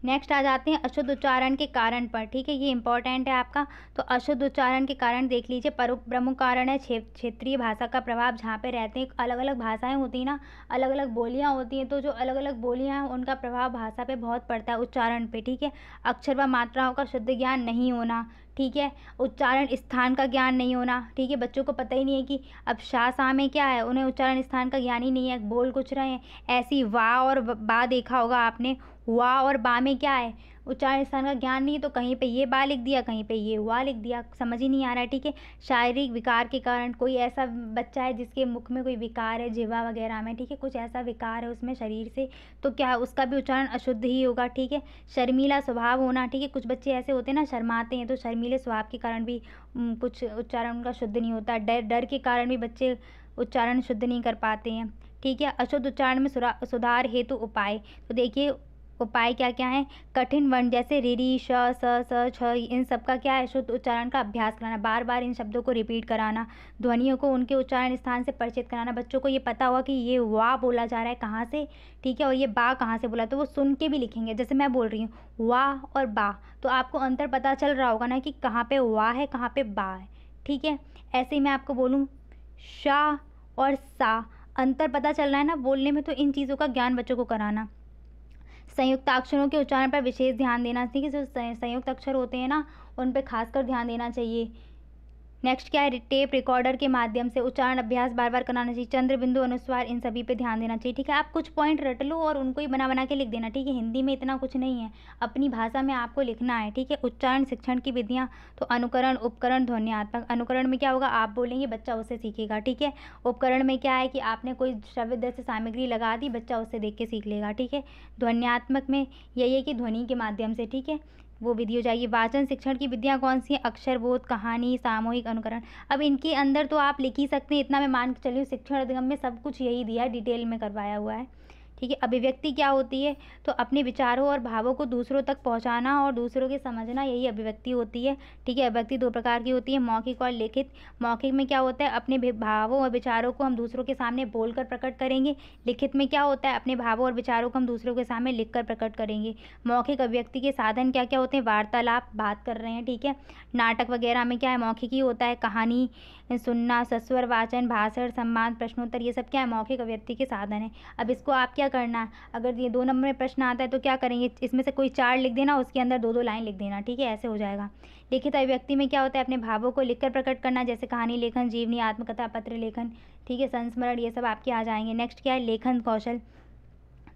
नेक्स्ट आ जाते हैं अशुद्ध उच्चारण के कारण पर, ठीक है, ये इंपॉर्टेंट है आपका। तो अशुद्ध उच्चारण के कारण देख लीजिए। प्रमुख कारण है क्षेत्रीय भाषा का प्रभाव, जहाँ पे रहते हैं अलग अलग भाषाएं होती हैं ना, अलग अलग बोलियां होती हैं, तो जो अलग अलग बोलियां हैं उनका प्रभाव भाषा पे बहुत पड़ता है, उच्चारण पे, ठीक है। अक्षर व मात्राओं का शुद्ध ज्ञान नहीं होना, ठीक है। उच्चारण स्थान का ज्ञान नहीं होना, ठीक है, बच्चों को पता ही नहीं है कि अब शाह शाह में क्या है, उन्हें उच्चारण स्थान का ज्ञान ही नहीं है, बोल कुछ रहे हैं। ऐसी वाह और बा देखा होगा आपने, वाह और बा में क्या है, उच्चारण स्थान का ज्ञान नहीं है, तो कहीं पे ये बा लिख दिया, कहीं पे ये हुआ लिख दिया, समझ ही नहीं आ रहा है, ठीक है। शारीरिक विकार के कारण, कोई ऐसा बच्चा है जिसके मुख में कोई विकार है, जिह्वा वगैरह में, ठीक है, कुछ ऐसा विकार है उसमें शरीर से, तो क्या है, उसका भी उच्चारण अशुद्ध ही होगा, ठीक है। शर्मीला स्वभाव होना, ठीक है, कुछ बच्चे ऐसे होते हैं ना, शर्माते हैं, तो शर्मीले स्वभाव के कारण भी कुछ उच्चारण उनका शुद्ध नहीं होता। डर के कारण भी बच्चे उच्चारण शुद्ध नहीं कर पाते हैं, ठीक है। अशुद्ध उच्चारण में सुधार हेतु उपाय, तो देखिए उपाय क्या क्या है। कठिन वर्ण जैसे रि री श स छ, इन सब का क्या है, शुद्ध उच्चारण का अभ्यास कराना, बार बार इन शब्दों को रिपीट कराना। ध्वनियों को उनके उच्चारण स्थान से परिचित कराना, बच्चों को ये पता होगा कि ये वाह बोला जा रहा है कहाँ से, ठीक है, और ये बा कहाँ से बोला, तो वो सुन के भी लिखेंगे। जैसे मैं बोल रही हूँ वाह और बा, तो आपको अंतर पता चल रहा होगा ना कि कहाँ पे वाह है, कहाँ पे बा है, ठीक है। ऐसे ही मैं आपको बोलूँ शा और सा, अंतर पता चल रहा है ना बोलने में, तो इन चीज़ों का ज्ञान बच्चों को कराना। संयुक्त अक्षरों के उच्चारण पर विशेष ध्यान देना, ठीक है, जो संयुक्त अक्षर होते हैं ना, उन पे खासकर ध्यान देना चाहिए। नेक्स्ट क्या है, टेप रिकॉर्डर के माध्यम से उच्चारण अभ्यास बार बार कराना चाहिए। चंद्र बिंदु अनुस्वार, इन सभी पे ध्यान देना चाहिए, ठीक है। आप कुछ पॉइंट रट लो और उनको ही बना बना के लिख देना, ठीक है। हिंदी में इतना कुछ नहीं है, अपनी भाषा में आपको लिखना है, ठीक है। उच्चारण शिक्षण की विधियाँ, तो अनुकरण, उपकरण, ध्वन्यात्मक। अनुकरण में क्या होगा, आप बोलेंगे बच्चा उससे सीखेगा, ठीक है। उपकरण में क्या है कि आपने कोई श्रव्य जैसे सामग्री लगा दी, बच्चा उससे देख के सीख लेगा, ठीक है। ध्वन्यात्मक में यही है कि ध्वनि के माध्यम से, ठीक है, वो विधि हो जाएगी। वाचन शिक्षण की विधियाँ कौन सी हैं, अक्षर बोध, कहानी, सामूहिक अनुकरण। अब इनके अंदर तो आप लिख ही सकते हैं, इतना मैं मान के चली हूँ, शिक्षण अधिगम में सब कुछ यही दिया है, डिटेल में करवाया हुआ है, ठीक है। अभिव्यक्ति क्या होती है, तो अपने विचारों और भावों को दूसरों तक पहुंचाना और दूसरों के समझना, यही अभिव्यक्ति होती है, ठीक है। अभिव्यक्ति दो प्रकार की होती है, मौखिक और लिखित। मौखिक में क्या होता है, अपने भावों और विचारों को हम दूसरों के सामने बोलकर प्रकट करेंगे। लिखित में क्या होता है, अपने भावों और विचारों को हम दूसरों के सामने लिखकर प्रकट करेंगे। मौखिक अभिव्यक्ति के साधन क्या क्या होते हैं, वार्तालाप, बात कर रहे हैं, ठीक है। नाटक वगैरह में क्या है, मौखिक ही होता है, कहानी सुनना, सस्वर वाचन, भाषण, संवाद, प्रश्नोत्तर, ये सब क्या है, मौखिक अभिव्यक्ति के साधन है। अब इसको आप क्या करना है, अगर ये 2 नंबर में प्रश्न आता है तो क्या करेंगे, इसमें से कोई 4 लिख देना, उसके अंदर 2-2 लाइन लिख देना, ठीक है, ऐसे हो जाएगा। लिखित अभिव्यक्ति में क्या होता है, अपने भावों को लिखकर प्रकट करना, जैसे कहानी लेखन, जीवनी, आत्मकथा, पत्र लेखन, ठीक है, संस्मरण, ये सब आपके आ जाएंगे। नेक्स्ट क्या है, लेखन कौशल।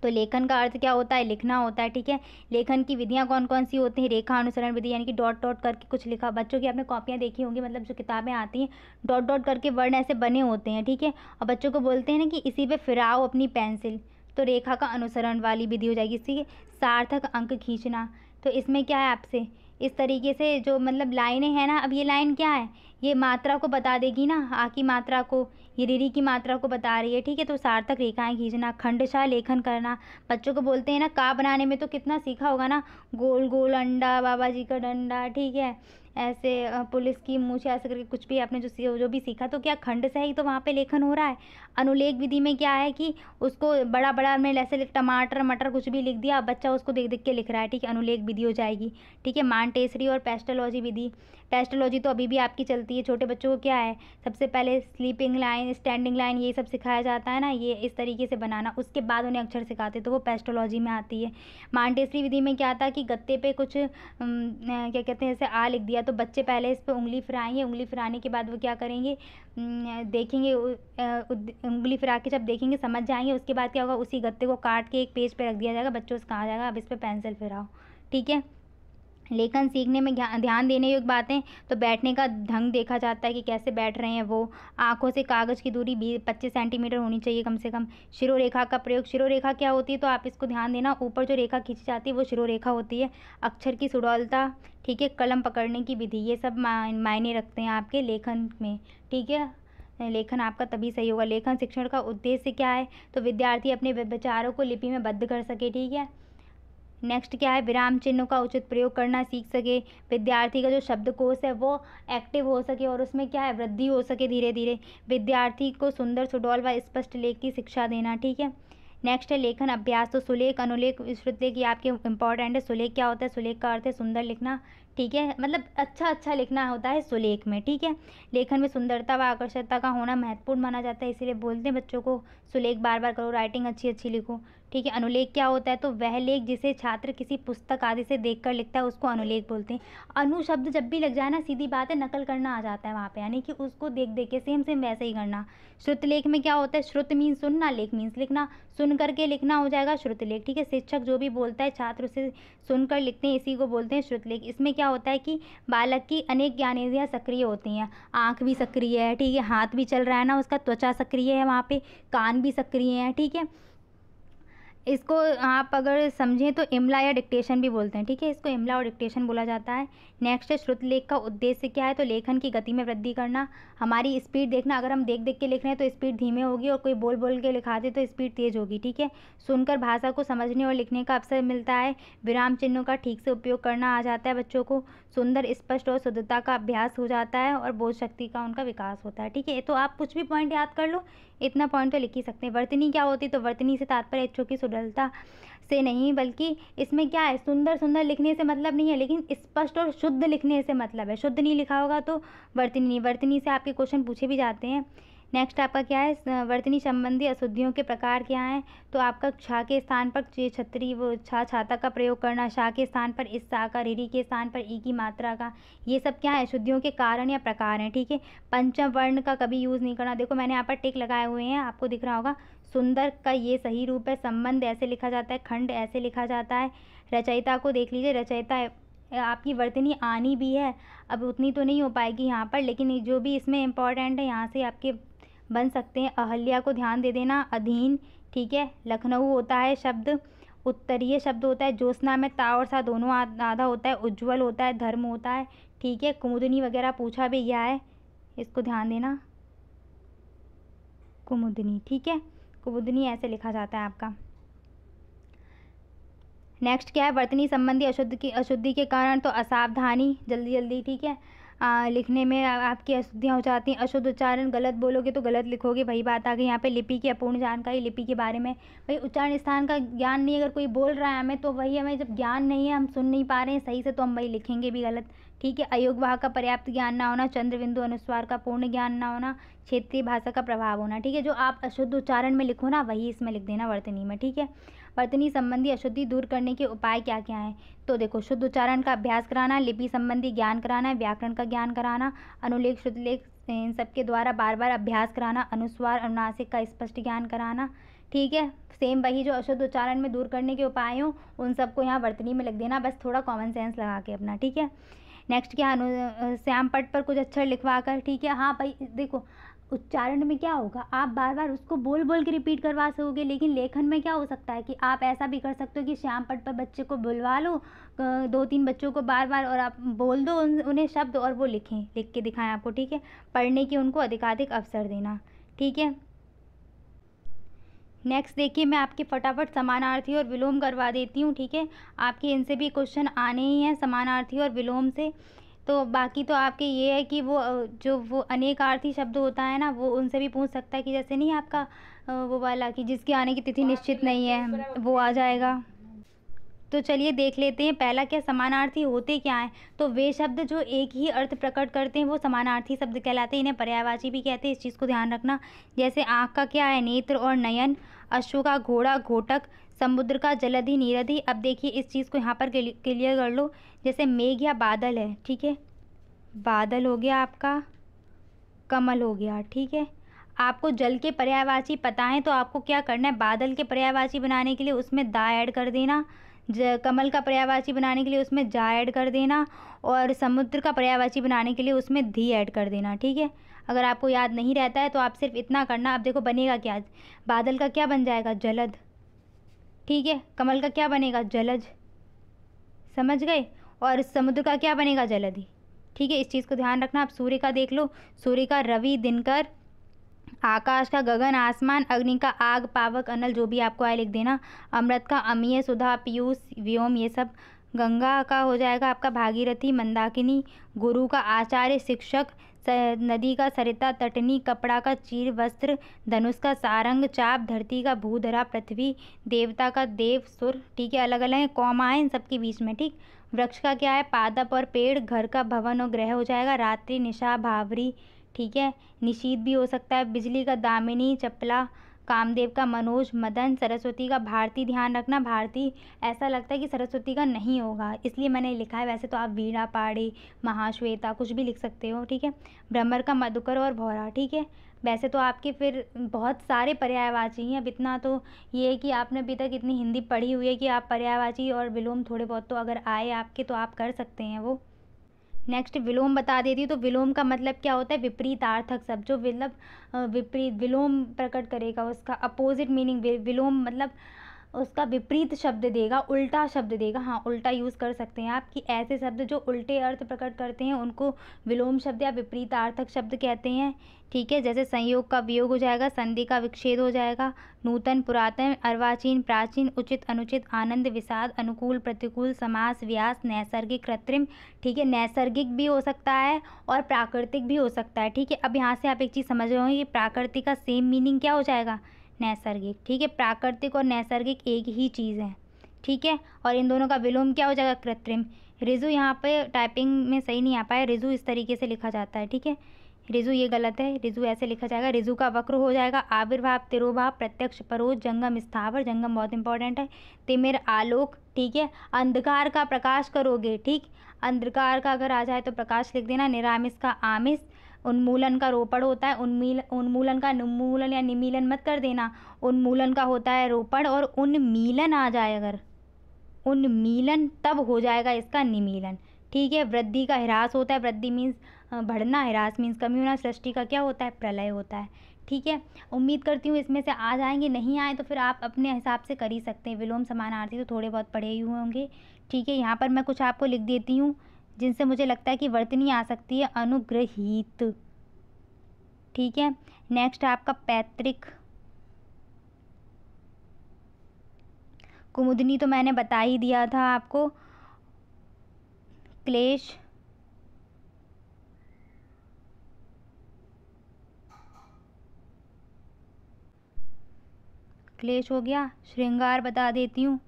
तो लेखन का अर्थ क्या होता है, लिखना होता है, ठीक है। लेखन की विधियाँ कौन कौन सी होती हैं, रेखा अनुसरण विधि, यानी कि डॉट डॉट करके कुछ लिखा। बच्चों की आपने कॉपियाँ देखी होंगी, मतलब जो किताबें आती हैं, डॉट डॉट करके वर्ण ऐसे बने होते हैं, ठीक है, और बच्चों को बोलते हैं ना कि इसी पे फिराओ अपनी पेंसिल, तो रेखा का अनुसरण वाली विधि हो जाएगी। ठीक है, सार्थक अंक खींचना, तो इसमें क्या है, आपसे इस तरीके से जो मतलब लाइनें हैं ना, अब ये लाइन क्या है, ये मात्रा को बता देगी ना, आ की मात्रा को, ये रीरी की मात्रा को बता रही है, ठीक है। तो सार्थक रेखाएं खींचना, खंडशः लेखन करना। बच्चों को बोलते हैं ना, का बनाने में तो कितना सीखा होगा ना, गोल गोल अंडा, बाबा जी का डंडा, ठीक है, ऐसे पुलिस की मूछ, ऐसे करके कुछ भी आपने जो भी सीखा, तो क्या खंड से ही तो वहाँ पे लेखन हो रहा है। अनुलेख विधि में क्या है कि उसको बड़ा बड़ा में ऐसे टमाटर मटर कुछ भी लिख दिया, बच्चा उसको देख देख के लिख रहा है, ठीक है, अनुलेख विधि हो जाएगी। ठीक है, मांटेसरी और पेस्टोलॉजी विधि। पेस्टोलॉजी तो अभी भी आपकी चलती है, छोटे बच्चों को क्या है, सबसे पहले स्लीपिंग लाइन, स्टैंडिंग लाइन, ये सब सिखाया जाता है ना, ये इस तरीके से बनाना, उसके बाद उन्हें अक्षर सिखाते, तो वो पेस्टोलॉजी में आती है। मांटेसरी विधि में क्या था कि गत्ते पे कुछ क्या कहते हैं, जैसे आ लिख दिया, तो बच्चे पहले इस पर उंगली फिराएंगे, उंगली फिराने के बाद वो क्या करेंगे, देखेंगे, उंगली फिरा के जब देखेंगे समझ जाएंगे, उसके बाद क्या होगा, उसी गत्ते को काट के एक पेज पे रख दिया जाएगा, बच्चों से कहा जाएगा अब इस पर पेंसिल फिराओ। ठीक है, लेखन सीखने में ध्यान देने योग्य बातें, तो बैठने का ढंग देखा जाता है कि कैसे बैठ रहे हैं वो। आंखों से कागज़ की दूरी 25 सेंटीमीटर होनी चाहिए कम से कम। शिरोरेखा का प्रयोग, शिरोरेखा क्या होती है तो आप इसको ध्यान देना, ऊपर जो रेखा खींची जाती है वो शिरोरेखा होती है। अक्षर की सुडौलता, ठीक है, कलम पकड़ने की विधि, ये सब मायने रखते हैं आपके लेखन में, ठीक है। लेखन आपका तभी सही होगा। लेखन शिक्षण का उद्देश्य क्या है, तो विद्यार्थी अपने विचारों को लिपि में बद्ध कर सके, ठीक है। नेक्स्ट क्या है, विराम चिन्हों का उचित प्रयोग करना सीख सके, विद्यार्थी का जो शब्दकोश है वो एक्टिव हो सके और उसमें क्या है, वृद्धि हो सके धीरे धीरे। विद्यार्थी को सुंदर, सुडौल व स्पष्ट लेख की शिक्षा देना, ठीक है। नेक्स्ट है लेखन अभ्यास, तो सुलेख, अनुलेख, श्रुतलेख ये आपके इंपॉर्टेंट है। सुलेख क्या होता है, सुलेख का अर्थ है सुंदर लिखना, ठीक है, मतलब अच्छा लिखना होता है सुलेख में, ठीक है। लेखन में सुंदरता व आकर्षकता का होना महत्वपूर्ण माना जाता है, इसीलिए बोलते हैं बच्चों को सुलेख बार बार करो, राइटिंग अच्छी लिखो, ठीक है। अनुलेख क्या होता है, तो वह लेख जिसे छात्र किसी पुस्तक आदि से देखकर लिखता है उसको अनुलेख बोलते हैं। अनु शब्द जब भी लग जाए ना, सीधी बात है, नकल करना आ जाता है वहाँ पे, यानी कि उसको देख के सेम वैसे ही करना। श्रुतलेख में क्या होता है, श्रुत मीन्स सुनना, लेख मीन्स लिखना, सुन करके लिखना हो जाएगा श्रुतलेख, ठीक है। शिक्षक जो भी बोलता है छात्र उसे सुनकर लिखते हैं, इसी को बोलते हैं श्रुतलेख। इसमें क्या होता है कि बालक की अनेक ज्ञानेंद्रियाँ सक्रिय होती हैं, आँख भी सक्रिय है, ठीक है, हाथ भी चल रहा है ना उसका, त्वचा सक्रिय है वहाँ पे, कान भी सक्रिय है, ठीक है। इसको आप अगर समझें तो इमला या डिक्टेशन भी बोलते हैं, ठीक है, इसको इमला और डिक्टेशन बोला जाता है। नेक्स्ट है श्रुतलेख का उद्देश्य क्या है, तो लेखन की गति में वृद्धि करना, हमारी स्पीड देखना, अगर हम देख के लिख रहे हैं तो स्पीड धीमे होगी और कोई बोल के लिखा दे तो स्पीड तेज़ होगी, ठीक है। सुनकर भाषा को समझने और लिखने का अवसर मिलता है। विराम चिन्हों का ठीक से उपयोग करना आ जाता है बच्चों को। सुंदर, स्पष्ट और शुद्धता का अभ्यास हो जाता है और बोध शक्ति का उनका विकास होता है, ठीक है। तो आप कुछ भी पॉइंट याद कर लो, इतना पॉइंट तो लिख ही सकते हैं। वर्तनी क्या होती है, तो वर्तनी से तात्पर्य इच्छों की सुडौलता से नहीं, बल्कि इसमें क्या है, सुंदर लिखने से मतलब नहीं है, लेकिन स्पष्ट और शुद्ध लिखने से मतलब है। शुद्ध नहीं लिखा होगा तो वर्तनी नहीं। वर्तनी से आपके क्वेश्चन पूछे भी जाते हैं। नेक्स्ट आपका क्या है, वर्तनी संबंधी अशुद्धियों के प्रकार क्या हैं, तो आपका छा के स्थान पर छतरी वो छाता का प्रयोग करना, शा के स्थान पर इस सा का, रीरी के स्थान पर ई की मात्रा का, ये सब क्या है, अशुद्धियों के कारण या प्रकार हैं, ठीक है। पंचम वर्ण का कभी यूज़ नहीं करना, देखो मैंने यहाँ पर टिक लगाए हुए हैं, आपको दिख रहा होगा। सुंदर का ये सही रूप है, संबंध ऐसे लिखा जाता है, खंड ऐसे लिखा जाता है। रचयिता को देख लीजिए, रचयिता आपकी वर्तनी आनी भी है, अब उतनी तो नहीं हो पाएगी यहाँ पर, लेकिन जो भी इसमें इम्पॉर्टेंट है यहाँ से आपके बन सकते हैं। अहल्या को ध्यान दे देना, अधीन, ठीक है। लखनऊ होता है शब्द, उत्तरीय शब्द होता है, ज्योत्सना में ता और सा दोनों आधा होता है, उज्ज्वल होता है, धर्म होता है, ठीक है। कुमुदनी वगैरह पूछा भी गया है, इसको ध्यान देना, कुमुदनी, ठीक है, कुमुदनी ऐसे लिखा जाता है आपका। नेक्स्ट क्या है, वर्तनी संबंधी अशुद्धि के कारण, तो असावधानी, जल्दी, ठीक है, लिखने में आपकी अशुद्धियाँ हो जाती हैं। अशुद्ध उच्चारण, गलत बोलोगे तो गलत लिखोगे, वही बात आ गई यहाँ पे। लिपि की अपूर्ण जानकारी, लिपि के बारे में, भाई उच्चारण स्थान का ज्ञान नहीं, अगर कोई बोल रहा है हमें तो वही, हमें जब ज्ञान नहीं है, हम सुन नहीं पा रहे हैं सही से, तो हम वही लिखेंगे भी गलत, ठीक है। अयोगवाह का पर्याप्त ज्ञान ना होना, चंद्र बिंदु अनुस्वार का पूर्ण ज्ञान ना होना, क्षेत्रीय भाषा का प्रभाव होना, ठीक है। जो आप अशुद्ध उच्चारण में लिखो ना वही इसमें लिख देना वर्तनी में, ठीक है। वर्तनी संबंधी अशुद्धि दूर करने के उपाय क्या क्या हैं, तो देखो शुद्ध उच्चारण का अभ्यास कराना, लिपि संबंधी ज्ञान कराना, व्याकरण का ज्ञान कराना, अनुलेख, श्रुतलेख, इन सब के द्वारा बार बार अभ्यास कराना, अनुस्वार, अनुनासिक का स्पष्ट ज्ञान कराना, ठीक है। सेम वही जो अशुद्ध उच्चारण में दूर करने के उपाय हों उन सबको यहाँ वर्तनी में लिख देना, बस थोड़ा कॉमन सेंस लगा के अपना, ठीक है। नेक्स्ट क्या, श्याम पट पर कुछ अक्षर लिखवा कर, ठीक है। हाँ भाई देखो, उच्चारण में क्या होगा, आप बार बार उसको बोल के रिपीट करवा सकोगे, लेकिन लेखन में क्या हो सकता है कि आप ऐसा भी कर सकते हो कि श्याम पट पर बच्चे को बुलवा लो, 2-3 बच्चों को बार बार, और आप बोल दो उन्हें शब्द और वो लिखें, लिख के दिखाएं आपको, ठीक है। पढ़ने की उनको अधिकाधिक अवसर देना, ठीक है। नेक्स्ट देखिए, मैं आपके फटाफट समानार्थी और विलोम करवा देती हूँ, ठीक है। आपके इनसे भी क्वेश्चन आने ही हैं, समानार्थी और विलोम से। तो बाकी तो आपके ये है कि वो अनेकार्थी शब्द होता है ना, वो उनसे भी पूछ सकता है कि जैसे नहीं आपका वो वाला कि जिसके आने की तिथि निश्चित नहीं है, वो आ जाएगा। तो चलिए देख लेते हैं, पहला क्या, समानार्थी होते क्या हैं, तो वे शब्द जो एक ही अर्थ प्रकट करते हैं वो समानार्थी शब्द कहलाते हैं, इन्हें पर्यायवाची भी कहते हैं, इस चीज़ को ध्यान रखना। जैसे आँख का क्या है, नेत्र और नयन, अश्व का घोड़ा, घोटक, समुद्र का जलधि, नीरधि। अब देखिए इस चीज़ को यहाँ पर क्लियर कर लो, जैसे मेघ या बादल है, ठीक है, बादल हो गया आपका, कमल हो गया, ठीक है। आपको जल के पर्यायवाची पता है तो आपको क्या करना है, बादल के पर्यायवाची बनाने के लिए उसमें दा ऐड कर देना, कमल का पर्यायवाची बनाने के लिए उसमें जा ऐड कर देना, और समुद्र का पर्यायवाची बनाने के लिए उसमें धी ऐड कर देना। ठीक है, अगर आपको याद नहीं रहता है तो आप सिर्फ इतना करना। अब देखो बनेगा क्या, बादल का क्या बन जाएगा, जलद। ठीक है, कमल का क्या बनेगा, जलज, समझ गए, और समुद्र का क्या बनेगा, जलधि। ठीक है, इस चीज़ को ध्यान रखना। आप सूर्य का देख लो, सूर्य का रवि, दिनकर, आकाश का गगन, आसमान, अग्नि का आग, पावक, अनल, जो भी आपको आए लिख देना। अमृत का अमीय, सुधा, पीयूष, व्योम, ये सब। गंगा का हो जाएगा आपका भागीरथी, मंदाकिनी। गुरु का आचार्य, शिक्षक। नदी का सरिता, तटनी। कपड़ा का चीर, वस्त्र। धनुष का सारंग, चाप। धरती का भूधरा, पृथ्वी। देवता का देव, सुर। ठीक है, अलग अलग है, कौमा है इन सबके बीच में। ठीक, वृक्ष का क्या है, पादप और पेड़। घर का भवन और ग्रह हो जाएगा। रात्रि, निशा, भावरी। ठीक है, निशीत भी हो सकता है। बिजली का दामिनी, चपला। कामदेव का मनोज, मदन। सरस्वती का भारती, ध्यान रखना भारती ऐसा लगता है कि सरस्वती का नहीं होगा, इसलिए मैंने लिखा है, वैसे तो आप वीणा, पाड़ी, महाश्वेता कुछ भी लिख सकते हो। ठीक है, भ्रमर का मधुकर और भौरा। ठीक है, वैसे तो आपके फिर बहुत सारे पर्यायवाची हैं। अब इतना तो ये है कि आपने अभी तक इतनी हिंदी पढ़ी हुई है कि आप पर्यायवाची और विलोम थोड़े बहुत तो अगर आए आपके तो आप कर सकते हैं वो। नेक्स्ट विलोम बता देती हूँ। तो विलोम का मतलब क्या होता है, विपरीतार्थक शब्द, जो मतलब विपरीत विलोम प्रकट करेगा, उसका अपोजिट मीनिंग। विलोम मतलब उसका विपरीत शब्द देगा, उल्टा शब्द देगा। हाँ, उल्टा यूज़ कर सकते हैं आप, कि ऐसे शब्द जो उल्टे अर्थ प्रकट करते हैं उनको विलोम शब्द या विपरीतार्थक शब्द कहते हैं। ठीक है, जैसे संयोग का वियोग हो जाएगा, संधि का विच्छेद हो जाएगा। नूतन, पुरातन, अर्वाचीन, प्राचीन, उचित, अनुचित, आनंद, विषाद, अनुकूल, प्रतिकूल, समास, व्यास, नैसर्गिक, कृत्रिम। ठीक है, नैसर्गिक भी हो सकता है और प्राकृतिक भी हो सकता है। ठीक है, अब यहाँ से आप एक चीज़ समझ रहे होंगे कि प्राकृतिक का सेम मीनिंग क्या हो जाएगा, नैसर्गिक। ठीक है, प्राकृतिक और नैसर्गिक एक ही चीज़ है। ठीक है, और इन दोनों का विलोम क्या हो जाएगा, कृत्रिम। रिजु यहाँ पे टाइपिंग में सही नहीं आ पाया, रिजु इस तरीके से लिखा जाता है। ठीक है, रिजु ये गलत है, रिजु ऐसे लिखा जाएगा। रिजु का वक्र हो जाएगा। आविर्भाव, तिरोभाव, प्रत्यक्ष, परोज, जंगम, स्थावर। जंगम बहुत इंपॉर्टेंट है। तिमिर, आलोक। ठीक है, अंधकार का प्रकाश करोगे। ठीक, अंधकार का अगर आ जाए तो प्रकाश लिख देना। निरामिष का आमिष। उन्मूलन का रोपण होता है। उन्मूलन का निमूलन या निमीलन मत कर देना। उन्मूलन का होता है रोपण, और उन्मीलन आ जाए अगर, उन्मीलन तब हो जाएगा इसका निमीलन। ठीक है, वृद्धि का ह्रास होता है। वृद्धि मीन्स बढ़ना, ह्रास मीन्स कमी होना। सृष्टि का क्या होता है, प्रलय होता है। ठीक है, उम्मीद करती हूँ इसमें से आ जाएंगे, नहीं आए तो फिर आप अपने हिसाब से कर ही सकते हैं। विलोम समानार्थी तो थोड़े बहुत पढ़े ही हुए होंगे। ठीक है, यहाँ पर मैं कुछ आपको लिख देती हूँ जिनसे मुझे लगता है कि वर्तनी आ सकती है। अनुग्रहीत। ठीक है, नेक्स्ट आपका पैतृक। कुमुदनी तो मैंने बता ही दिया था आपको। क्लेश, क्लेश हो गया। श्रृंगार बता देती हूँ।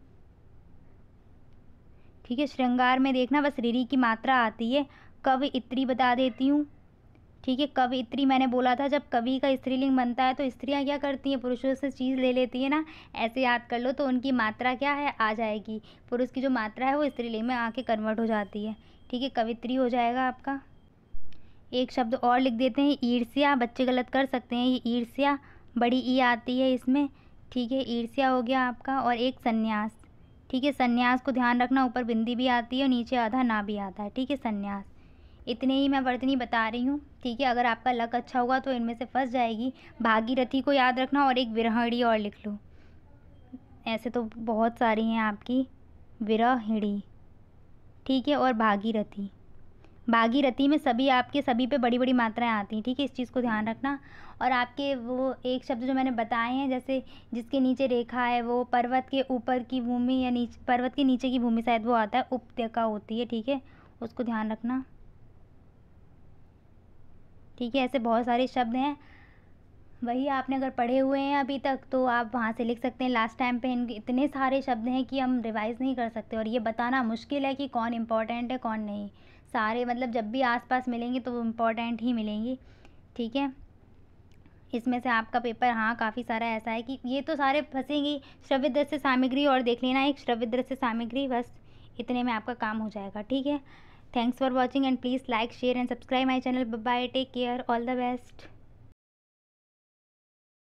ठीक है, श्रृंगार में देखना बस रिरी की मात्रा आती है। कवयित्री बता देती हूँ। ठीक है, कवयित्री मैंने बोला था जब कवि का स्त्रीलिंग बनता है तो स्त्रियां क्या करती हैं, पुरुषों से चीज़ ले लेती है ना, ऐसे याद कर लो तो उनकी मात्रा क्या है, आ जाएगी। पुरुष की जो मात्रा है वो स्त्रीलिंग में आके कन्वर्ट हो जाती है। ठीक है, कवित्री हो जाएगा आपका। एक शब्द और लिख देते हैं, ईर्ष्या। बच्चे गलत कर सकते हैं, ये ईर्ष्या बड़ी ई आती है इसमें। ठीक है, ईर्ष्या हो गया आपका। और एक संन्यास। ठीक है, संन्यास को ध्यान रखना, ऊपर बिंदी भी आती है और नीचे आधा ना भी आता है। ठीक है, संन्यास। इतने ही मैं वर्तनी बता रही हूँ। ठीक है, अगर आपका लक अच्छा होगा तो इनमें से फंस जाएगी। भागीरथी को याद रखना, और एक विरहिणी और लिख लो। ऐसे तो बहुत सारी हैं आपकी, विरहिणी। ठीक है, और भागीरथी। भागीरथी में सभी आपके सभी पे बड़ी बड़ी मात्राएं आती हैं। ठीक है, इस चीज़ को ध्यान रखना। और आपके वो एक शब्द जो मैंने बताए हैं, जैसे जिसके नीचे रेखा है वो पर्वत के ऊपर की भूमि या नीचे, पर्वत के नीचे की भूमि शायद वो आता है, उपत्यका होती है। ठीक है, उसको ध्यान रखना। ठीक है, ऐसे बहुत सारे शब्द हैं, वही आपने अगर पढ़े हुए हैं अभी तक तो आप वहाँ से लिख सकते हैं। लास्ट टाइम पे इतने सारे शब्द हैं कि हम रिवाइज़ नहीं कर सकते, और ये बताना मुश्किल है कि कौन इम्पोर्टेंट है कौन नहीं। सारे मतलब जब भी आसपास मिलेंगे तो वो इम्पोर्टेंट ही मिलेंगी। ठीक है, इसमें से आपका पेपर हाँ काफ़ी सारा ऐसा है कि ये तो सारे फंसेंगी। श्रव्य दृश्य सामग्री और देख लेना, एक श्रव्य दृश्य सामग्री, बस इतने में आपका काम हो जाएगा। ठीक है, thanks for watching and please like, share and subscribe my channel. Bye, take care, all the best.